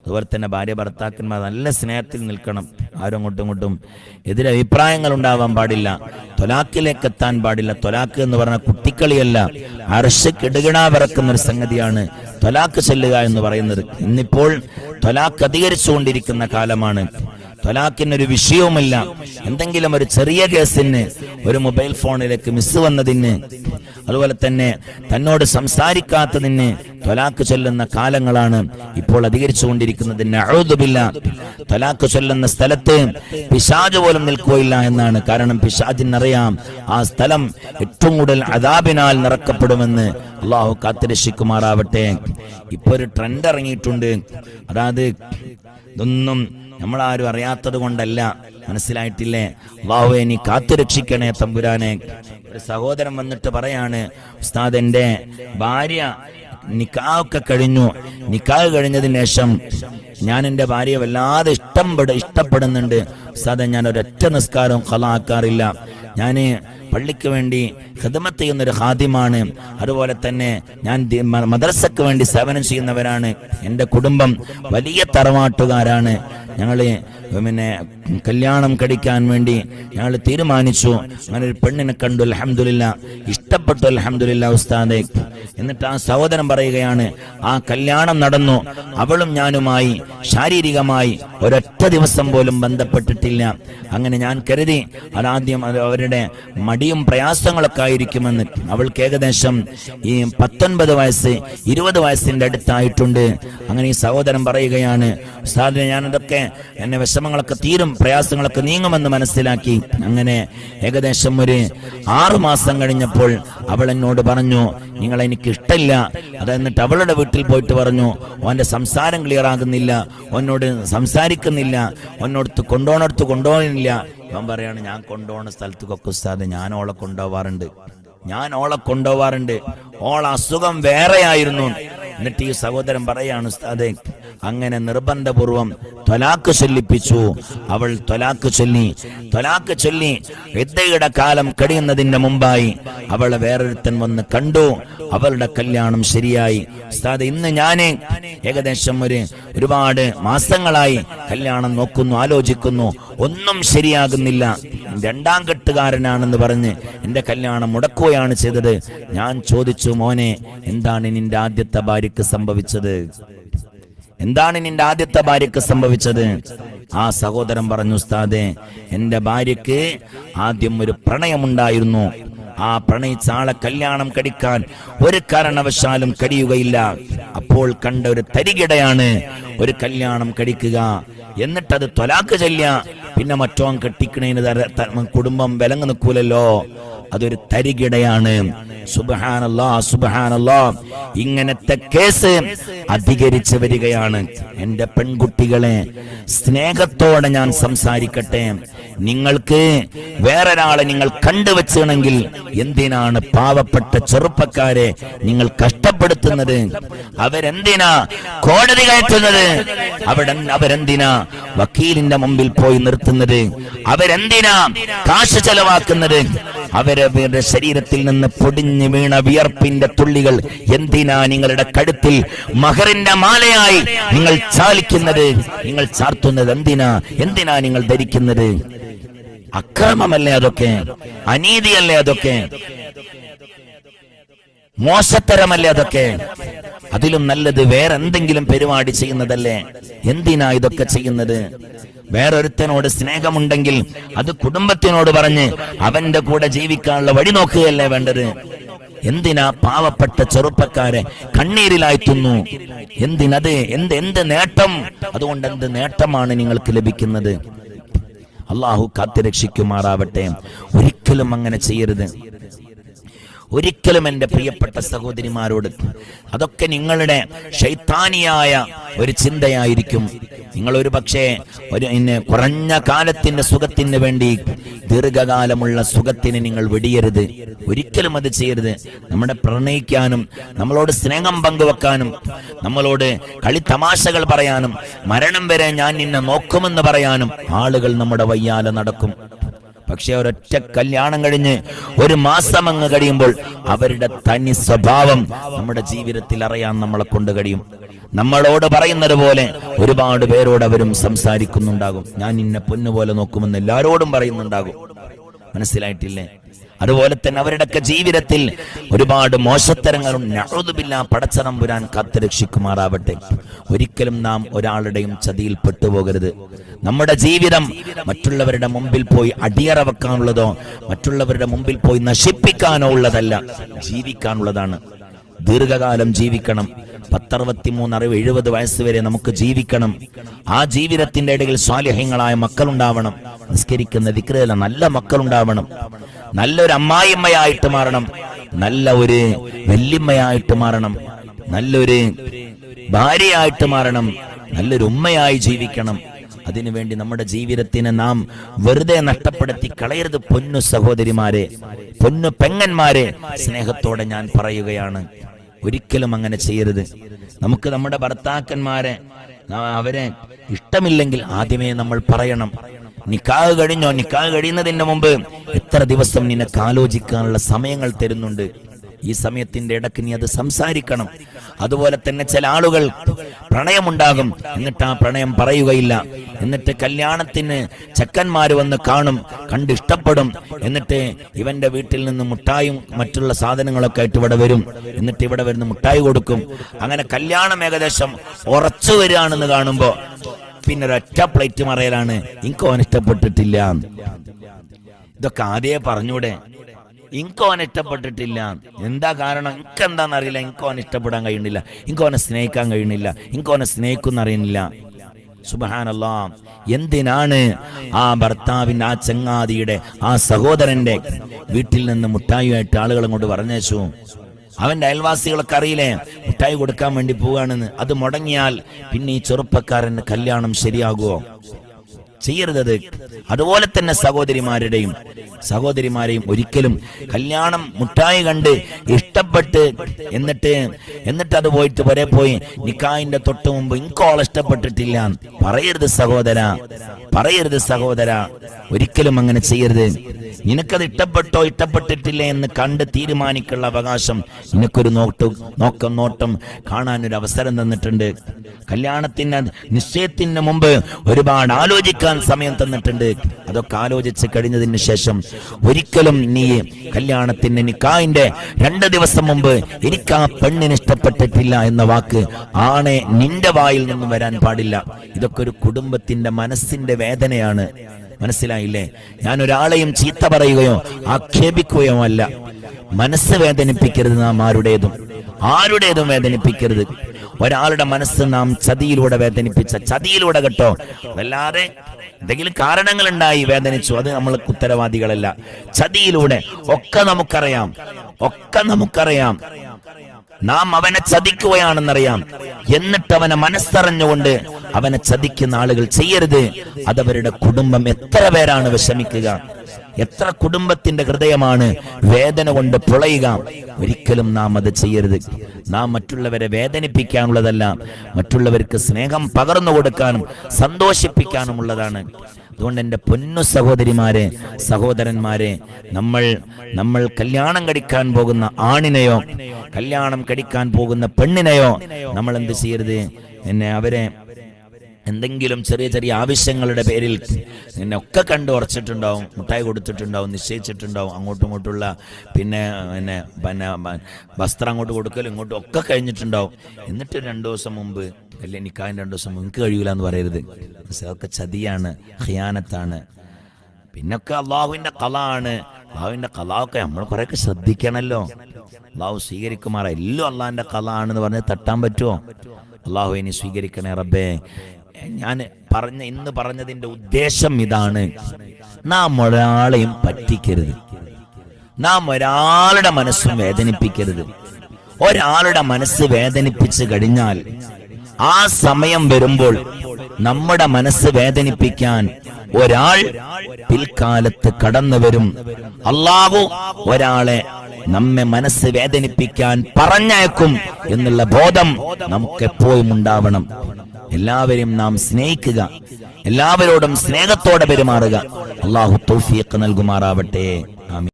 അതുപോലെ തന്നെ ഭാര്യ ഭർത്താക്കന്മാർ നല്ല സ്നേഹത്തിൽ നിൽക്കണം. ആരും അങ്ങോട്ടും ഇങ്ങോട്ടും എതിരഭിപ്രായങ്ങൾ ഉണ്ടാവാൻ പാടില്ല. ത്വലാഖിലേക്ക് എത്താൻ പാടില്ല. ത്വലാഖ് എന്ന് പറഞ്ഞാൽ കുട്ടിക്കളിയല്ല, അർശ് കിടുകിടാ വിറക്കുന്ന ഒരു സംഗതിയാണ് ത്വലാഖ് ചെല്ലുക എന്ന് പറയുന്നത്. ഇന്നിപ്പോൾ ത്വലാഖ് അധികരിച്ചുകൊണ്ടിരിക്കുന്ന കാലമാണ്. ത്വലാഖിനൊരു വിഷയവുമില്ല. എന്തെങ്കിലും ഒരു ചെറിയ കേസിന്, ഒരു മൊബൈൽ ഫോണിലേക്ക് മിസ് വന്നതിന്, അതുപോലെ തന്നെ തന്നോട് സംസാരിക്കാത്തതിന് ത്വലാഖ് ചൊല്ലുന്ന കാലങ്ങളാണ് ഇപ്പോൾ അധികരിച്ചുകൊണ്ടിരിക്കുന്നത്. നഊദു ബില്ലാഹ്. ത്വലാഖ് ചൊല്ലുന്ന സ്ഥലത്ത് പിശാച് പോലും നിൽക്കുകയില്ല എന്നാണ്. കാരണം പിശാചിനറിയാം ആ സ്ഥലം ഏറ്റവും കൂടുതൽ അദാബിനാൽ നിറക്കപ്പെടുമെന്ന്. അള്ളാഹു കാത്തുരക്ഷിക്കുമാറാവട്ടെ. ഇപ്പൊ ഒരു ട്രെൻഡ് ഇറങ്ങിയിട്ടുണ്ട്. അതായത് ഇതൊന്നും നമ്മളാരും അറിയാത്തത് കൊണ്ടല്ല, മനസ്സിലായിട്ടില്ലേ? അല്ലാഹുവേ നീ കാത്തുരക്ഷിക്കണേ തമ്പുരാനെ. ഒരു സഹോദരൻ വന്നിട്ട് പറയാണ്, ഉസ്താദ് എന്റെ ഭാര്യ നിക്കാഹൊക്കെ കഴിഞ്ഞു. നിക്കാഹ് കഴിഞ്ഞതിന് ശേഷം ഞാൻ എൻ്റെ ഭാര്യയെ വല്ലാതെ ഇഷ്ടപ്പെടുന്നുണ്ട് ഉസ്താദെ. ഞാൻ ഒരൊറ്റ നിസ്കാരവും ഖളാ ആക്കാറില്ല. ഞാൻ പള്ളിക്ക് വേണ്ടി ഖിദ്മത്ത് ചെയ്യുന്നൊരു ഖാദിമാണ്. അതുപോലെ തന്നെ ഞാൻ മദ്രസക്ക് വേണ്ടി സേവനം ചെയ്യുന്നവരാണ്. എൻ്റെ കുടുംബം വലിയ തറവാട്ടുകാരാണ്. ഞങ്ങള് കല്യാണം കഴിക്കാൻ വേണ്ടി ഞങ്ങൾ തീരുമാനിച്ചു. അങ്ങനെ ഒരു പെണ്ണിനെ കണ്ടു, അൽഹംദുലില്ലാഹ്, ഇഷ്ടപ്പെട്ടു, അൽഹംദുലില്ലാഹ് ഉസ്താദേ. എന്നിട്ട് ആ സഹോദരൻ പറയുകയാണ്, ആ കല്യാണം നടന്നു. അവളും ഞാനുമായി ശാരീരികമായി ഒരൊറ്റ ദിവസം പോലും ബന്ധപ്പെട്ടിട്ടില്ല. അങ്ങനെ ഞാൻ കരുതി അതാദ്യം അവരുടെ മടിയും പ്രയാസങ്ങളൊക്കെ ആയിരിക്കുമെന്ന്. അവൾക്ക് ഏകദേശം ഈ 19 വയസ്സ് 20 വയസ്സിന്റെ അടുത്തായിട്ടുണ്ട്. അങ്ങനെ ഈ സഹോദരൻ പറയുകയാണ്, ഉസ്താദിനെ ഞാനതൊക്കെ എന്നെ വിഷമങ്ങളൊക്കെ തീരും, പ്രയാസങ്ങളൊക്കെ നീങ്ങുമെന്ന് മനസ്സിലാക്കി. അങ്ങനെ ഏകദേശം ഒരു 6 മാസം കഴിഞ്ഞപ്പോൾ അവൾ എന്നോട് പറഞ്ഞു, നിങ്ങളെ എനിക്ക് ഇഷ്ടമില്ല. അത് എന്നിട്ട് അവളുടെ വീട്ടിൽ പോയിട്ട് പറഞ്ഞു, ഓന്റെ സംസാരം ക്ലിയർ ആകുന്നില്ല, ഓനോട് സംസാരിക്കുന്നില്ല, ഓനോടത്ത് കൊണ്ടുപോകുന്നില്ല. അവൻ പറയാണ്, ഞാൻ കൊണ്ടുപോകുന്ന സ്ഥലത്തേക്കൊക്കെ ഉസ്താദ് ഞാൻ ഓളെ കൊണ്ടുപോവാറുണ്ട്. ഓളെ അസുഖം വേറെയായിരുന്നു. എന്നിട്ട് ഈ സഹോദരൻ പറയാണ്, ഉസ്താദേ അങ്ങനെ നിർബന്ധപൂർവം ത്വലാഖ് ചൊല്ലിപ്പിച്ചു. അവൾ ത്വലാഖ് ചൊല്ലി ഇദ്ദയുടെ കാലം കഴിയുന്നതിന്റെ മുമ്പായി അവളെ വേറൊരുത്തൻ വന്ന് കണ്ടു. അവളുടെ കല്യാണം ശരിയായി. ഉസ്താദ് ഇന്ന് ഞാന് ഏകദേശം ഒരുപാട് മാസങ്ങളായി കല്യാണം നോക്കുന്നു, ആലോചിക്കുന്നു, ഒന്നും ശരിയാകുന്നില്ല. 2ാം കെട്ടുകാരനാണെന്ന് പറഞ്ഞ് എന്റെ കല്യാണം മുടക്കുകയാണ് ചെയ്തത്. ഞാൻ ചോദിച്ചു, മോനെ എന്താണ് നിന്റെ ആദ്യത്തെ ഭാര്യക്ക് സംഭവിച്ചത്? ആ സഹോദരൻ പറഞ്ഞു, ഉസ്താദേ എന്റെ ഭാര്യക്ക് ആദ്യം ഒരു പ്രണയമുണ്ടായിരുന്നു. ആ പ്രണയിച്ച ആളെ കല്യാണം കഴിക്കാൻ ഒരു കാരണവശാലും കഴിയുകയില്ല. അപ്പോൾ കണ്ട ഒരു തരികിടയാണ് ഒരു കല്യാണം കഴിക്കുക, എന്നിട്ടത് ത്വലാഖ് ചൊല്ലുക. പിന്നെ മറ്റോൻ കെട്ടിക്കണേന് കുടുംബം വിലങ്ങ് നിൽക്കൂലല്ലോ, അതൊരു തരികിടയാണ്. സുബ്ഹാനല്ലാഹ്. ഇങ്ങനത്തെ കേസ് അധികരിച്ചു വരികയാണ്. എന്റെ പെൺകുട്ടികളെ, സ്നേഹത്തോടെ ഞാൻ സംസാരിക്കട്ടെ. നിങ്ങൾക്ക് വേറൊരാളെ നിങ്ങൾ കണ്ടുവെച്ചണെങ്കിൽ എന്തിനാണ് പാവപ്പെട്ട ചെറുപ്പക്കാരെ നിങ്ങൾ കഷ്ടപ്പെടുത്തുന്നത്? അവരെന്തിനാ കോടതി കയറ്റുന്നത്? അവരെന്തിനാ വക്കീലിന്റെ മുമ്പിൽ പോയി നിർത്തുന്നത്? അവരെന്തിനാ കാശ് ചെലവാക്കുന്നത്? അവരവരുടെ ശരീരത്തിൽ നിന്ന് പൊടിഞ്ഞു വീണ വിയർപ്പിന്റെ തുള്ളികൾ എന്തിനാ നിങ്ങളുടെ കഴുത്തിൽ മഹറിന്റെ മാലയായി നിങ്ങൾ നിങ്ങൾ ചാർത്തുന്നത്? എന്തിനാ നിങ്ങൾ ധരിക്കുന്നത്? അക്രമമല്ലേ അതൊക്കെ? അനീതിയല്ലേ അതൊക്കെ? മോശത്തരമല്ലേ അതൊക്കെ? അതിലും നല്ലത് വേറെ എന്തെങ്കിലും പരിപാടി ചെയ്യുന്നതല്ലേ? എന്തിനാ ഇതൊക്കെ ചെയ്യുന്നത്? വേറൊരുത്തനോട് സ്നേഹമുണ്ടെങ്കിൽ അത് കുടുംബത്തിനോട് പറഞ്ഞ് അവന്റെ കൂടെ ജീവിക്കാനുള്ള വഴി നോക്കുകയല്ലേ വേണ്ടത്? എന്തിനാ പാവപ്പെട്ട ചെറുപ്പക്കാരെ കണ്ണീരിലാഴ്ത്തുന്നു? എന്ത് നേട്ടം? അതുകൊണ്ട് എന്ത് നേട്ടമാണ് നിങ്ങൾക്ക് ലഭിക്കുന്നത്? അള്ളാഹു കാത്തുരക്ഷിക്കുമാറാവട്ടെ. ഒരിക്കലും അങ്ങനെ ചെയ്യരുത്. ഒരിക്കലും എൻ്റെ പ്രിയപ്പെട്ട സഹോദരിമാരോട്. അതൊക്കെ നിങ്ങളുടെ ശൈത്താനിയായ ഒരു ചിന്തയായിരിക്കും. നിങ്ങൾ ഒരു പക്ഷേ കുറഞ്ഞ കാലത്തിന്റെ സുഖത്തിന് വേണ്ടി ദീർഘകാലമുള്ള സുഖത്തിന് നിങ്ങൾ വെടിയരുത്. ഒരിക്കലും അത് ചെയ്യരുത്. നമ്മുടെ പ്രണയിക്കാനും നമ്മളോട് സ്നേഹം പങ്കുവെക്കാനും നമ്മളോട് കളിത്തമാശകൾ പറയാനും മരണം വരെ ഞാൻ നിന്നെ നോക്കുമെന്ന് പറയാനും ആളുകൾ നമ്മുടെ വയ്യാലെ നടക്കും. പക്ഷെ ഒരൊറ്റ കല്യാണം കഴിഞ്ഞ് 1 മാസം അങ്ങ് കഴിയുമ്പോൾ അവരുടെ തനി സ്വഭാവം നമ്മുടെ ജീവിതത്തിൽ അറിയാൻ നമ്മളെ കൊണ്ട് കഴിയും. നമ്മളോട് പറയുന്നത് പോലെ ഒരുപാട് പേരോട് അവരും സംസാരിക്കുന്നുണ്ടാകും. ഞാൻ നിന്നെ പൊന്നുപോലെ നോക്കുമെന്ന് എല്ലാരോടും പറയുന്നുണ്ടാകും. മനസ്സിലായിട്ടില്ലേ? അതുപോലെ തന്നെ അവരുടെയൊക്കെ ജീവിതത്തിൽ ഒരുപാട് മോശത്തരങ്ങളും നഅൂദുബില്ലാ പടച്ചതമ്പുരാൻ കാത്തുരക്ഷിക്കുമാറാവട്ടെ. ഒരിക്കലും നാം ഒരാളുടെയും ചതിയിൽ പെട്ടുപോകരുത്. നമ്മുടെ ജീവിതം മറ്റുള്ളവരുടെ മുമ്പിൽ പോയി അടിയറ വെക്കാനുള്ളതോ മറ്റുള്ളവരുടെ മുമ്പിൽ പോയി നശിപ്പിക്കാനോ ഉള്ളതല്ല, ജീവിക്കാനുള്ളതാണ്. ദീർഘകാലം ജീവിക്കണം. 63, 60, 70 വയസ്സ് വരെ നമുക്ക് ജീവിക്കണം. ആ ജീവിതത്തിന്റെ ഇടയിൽ സ്വാലിഹ്യങ്ങളായ മക്കളുണ്ടാവണം. നിസ്കരിക്കുന്ന ദിക്റിലുള്ള നല്ല മക്കളുണ്ടാവണം. നല്ലൊരു അമ്മായിമ്മയായിട്ട് മാറണം. നല്ല ഒരു വല്യമ്മയായിട്ട് മാറണം. നല്ലൊരു ഭാര്യയായിട്ട് മാറണം. നല്ലൊരു ഉമ്മയായി ജീവിക്കണം. അതിനുവേണ്ടി നമ്മുടെ ജീവിതത്തിനെ നാം വെറുതെ നഷ്ടപ്പെടുത്തി കളയരുത്. പൊന്നു സഹോദരിമാരെ, പൊന്നു പെങ്ങന്മാരെ, സ്നേഹത്തോടെ ഞാൻ പറയുകയാണ്, ഒരിക്കലും അങ്ങനെ ചെയ്യരുത്. നമുക്ക് നമ്മുടെ ഭർത്താക്കന്മാരെ അവരെ ഇഷ്ടമില്ലെങ്കിൽ ആദ്യമേ നമ്മൾ പറയണം. നിക്കാഹ് കഴിഞ്ഞോ? നിക്കാഹ് കഴിയുന്നതിന് മുമ്പ് എത്ര ദിവസം നിനക്ക് ആലോചിക്കാനുള്ള സമയങ്ങൾ തരുന്നുണ്ട്. ഈ സമയത്തിന്റെ ഇടയ്ക്ക് നീ അത് സംസാരിക്കണം. അതുപോലെ തന്നെ ചില ആളുകൾ പ്രണയമുണ്ടാകും, എന്നിട്ട് ആ പ്രണയം പറയുകയില്ല. എന്നിട്ട് കല്യാണത്തിന് ചെക്കന്മാര് വന്ന് കാണും, കണ്ടിഷ്ടപ്പെടും. എന്നിട്ട് ഇവന്റെ വീട്ടിൽ നിന്ന് മുട്ടായും മറ്റുള്ള സാധനങ്ങളൊക്കെ ആയിട്ട് ഇവിടെ വരും. എന്നിട്ട് ഇവിടെ വരുന്ന മുട്ടായി കൊടുക്കും. അങ്ങനെ കല്യാണം ഏകദേശം ഉറച്ചു വരികയാണെന്ന് കാണുമ്പോ പിന്നെ ഒരൊറ്റ പ്ലേറ്റ് മറയലാണ്, ഇൻകോൻ ഇഷ്ടപ്പെട്ടിട്ടില്ല. ഇതൊക്കെ ആദ്യമേ പറഞ്ഞൂടെ? ഇൻകോൻ ഇഷ്ടപ്പെട്ടിട്ടില്ല. എന്താ കാരണം? എനിക്കെന്താന്ന് അറിയില്ല. ഇൻകോൻ ഇഷ്ടപ്പെടാൻ കഴിയുന്നില്ല, ഇൻകോനെ സ്നേഹിക്കാൻ കഴിയുന്നില്ല, ഇൻകോനെ സ്നേഹിക്കുന്ന അറിയുന്നില്ല. സുബ്ഹാനല്ലാഹ്, എന്തിനാണ് ആ ഭർത്താവിന്റെ, ആ ചങ്ങാതിയുടെ, ആ സഹോദരന്റെ വീട്ടിൽ നിന്ന് മുട്ടായിയായിട്ട് ആളുകളെ കൊണ്ട് പറഞ്ഞേച്ചു? അവന്റെ അയൽവാസികളൊക്കെ അറിയില്ലേ മുട്ടായി കൊടുക്കാൻ വേണ്ടി പോവുകയാണെന്ന്. അത് മുടങ്ങിയാൽ പിന്നെ ഈ ചെറുപ്പക്കാരന് കല്യാണം ശരിയാകുമോ? ചെയ്യരുതത്. അതുപോലെ തന്നെ സഹോദരിമാരെയും ഒരിക്കലും കല്യാണം മുട്ടായി കണ്ട് ഇഷ്ടപ്പെട്ട് എന്നിട്ട് അത് പോയിട്ട് വരെ പോയി നിക്കാഹിന്റെ തൊട്ട് മുമ്പ് ഇൻകോളെ ഇഷ്ടപ്പെട്ടിട്ടില്ല പറയരുത് സഹോദര, ഒരിക്കലും അങ്ങനെ ചെയ്യരുത്. നിനക്കത് ഇഷ്ടപ്പെട്ടോ ഇഷ്ടപ്പെട്ടിട്ടില്ലേ എന്ന് കണ്ട് തീരുമാനിക്കാനുള്ള അവകാശം നിനക്കൊരു നോട്ടം കാണാനൊരു അവസരം തന്നിട്ടുണ്ട്. കല്യാണത്തിന് നിശ്ചയത്തിന് മുമ്പ് ഒരുപാട് ആലോചിക്കാൻ സമയം തന്നിട്ടുണ്ട്. അതൊക്കെ ആലോചിച്ച് കഴിഞ്ഞതിന് ശേഷം ഒരിക്കലും നീ കല്യാണത്തിന് നിക്കാഹിന്റെ 2 ദിവസം മുമ്പ് എനിക്ക് ആ പെണ്ണിന് ഇഷ്ടപ്പെട്ടിട്ടില്ല എന്ന വാക്ക് ആണെ നിന്റെ വായിൽ നിന്നും വരാൻ പാടില്ല. ഇതൊക്കെ ഒരു കുടുംബത്തിന്റെ മനസ്സിന്റെ വേദനയാണ്. മനസ്സിലായില്ലേ? ഞാൻ ഒരാളെയും ചീത്ത പറയുകയോ ആക്ഷേപിക്കുകയോ അല്ല. മനസ്സ് വേദനിപ്പിക്കരുത്. നാം ആരുടേതും വേദനിപ്പിക്കരുത്. ഒരാളുടെ മനസ്സ് നാം ചതിയിലൂടെ ചതിയിലൂടെ കേട്ടോ, അതല്ലാതെ എന്തെങ്കിലും കാരണങ്ങൾ ഉണ്ടായി വേദനിച്ചു, അത് നമ്മൾ ഉത്തരവാദികളല്ല. ചതിയിലൂടെ ഒക്കെ നമുക്കറിയാം നാം അവനെ ചതിക്കുകയാണെന്നറിയാം. എന്നിട്ട് അവനെ മനസ്സറിഞ്ഞുകൊണ്ട് അവനെ ചതിക്കുന്ന ആളുകൾ ചെയ്യരുത്. അതവരുടെ കുടുംബം എത്ര പേരാണ് വിഷമിക്കുക, എത്ര കുടുംബത്തിന്റെ ഹൃദയമാണ് വേദന കൊണ്ട് പൊളയുക. ഒരിക്കലും നാം അത് ചെയ്യരുത്. നാം മറ്റുള്ളവരെ വേദനിപ്പിക്കാനുള്ളതല്ല, മറ്റുള്ളവർക്ക് സ്നേഹം പകർന്നു കൊടുക്കാനും സന്തോഷിപ്പിക്കാനുമുള്ളതാണ്. അതുകൊണ്ട് എൻ്റെ പൊന്നു സഹോദരിമാരെ, സഹോദരന്മാരെ, നമ്മൾ കല്യാണം കഴിക്കാൻ പോകുന്ന ആണിനെയോ കല്യാണം കഴിക്കാൻ പോകുന്ന പെണ്ണിനെയോ നമ്മൾ എന്ത് ചെയ്യരുത്? അവരെ എന്തെങ്കിലും ചെറിയ ആവശ്യങ്ങളുടെ പേരിൽ നിന്നെ ഒക്കെ കണ്ട് ഉറച്ചിട്ടുണ്ടാവും, മുട്ടായി കൊടുത്തിട്ടുണ്ടാവും, നിശ്ചയിച്ചിട്ടുണ്ടാവും, അങ്ങോട്ടും ഇങ്ങോട്ടുള്ള പിന്നെ വസ്ത്രം അങ്ങോട്ട് കൊടുക്കലും ഇങ്ങോട്ടും ഒക്കെ കഴിഞ്ഞിട്ടുണ്ടാവും. എന്നിട്ട് 2 ദിവസം മുമ്പ് അല്ലെ നിക്കാഹിന് 2 ദിവസം മുമ്പ് എനിക്ക് കഴിയൂല എന്ന് പറയരുത്. അതൊക്കെ ചതിയാണ്, ഖിയാനത്താണ്. പിന്നൊക്കെ അള്ളാഹുവിന്റെ ഖളാണ്. അള്ളാഹുവിന്റെ ഖളാവൊക്കെ നമ്മൾ കുറെയൊക്കെ ശ്രദ്ധിക്കണമല്ലോ. അള്ളാഹു സ്വീകരിക്കുമാറ. എല്ലാം അള്ളാഹിന്റെ ഖളാണെന്ന് പറഞ്ഞ് തട്ടാൻ പറ്റുമോ? അള്ളാഹു ഇനി സ്വീകരിക്കണേ റബ്ബേ. ഞാൻ ഇന്ന് പറഞ്ഞതിന്റെ ഉദ്ദേശം ഇതാണ്: നാം ഒരാളെയും പറ്റിക്കരുത്, നാം ഒരാളുടെ മനസ്സും വേദനിപ്പിക്കരുത്. ഒരാളുടെ മനസ്സ് വേദനിപ്പിച്ചു കഴിഞ്ഞാൽ ആ സമയം വരുമ്പോൾ നമ്മുടെ മനസ്സ് വേദനിപ്പിക്കാൻ ഒരാൾ പിൽക്കാലത്ത് കടന്നു വരും. അല്ലാഹു ഒരാളെ നമ്മെ മനസ്സ് വേദനിപ്പിക്കാൻ പറഞ്ഞയക്കും എന്നുള്ള ബോധം നമുക്ക് എപ്പോഴും ഉണ്ടാവണം. എല്ലാവരെയും നാം സ്നേഹിക്കുക, എല്ലാവരോടും സ്നേഹത്തോടെ പെരുമാറുക. അല്ലാഹു തൗഫീഖ് നൽകുമാറാവട്ടെ. ആമീൻ.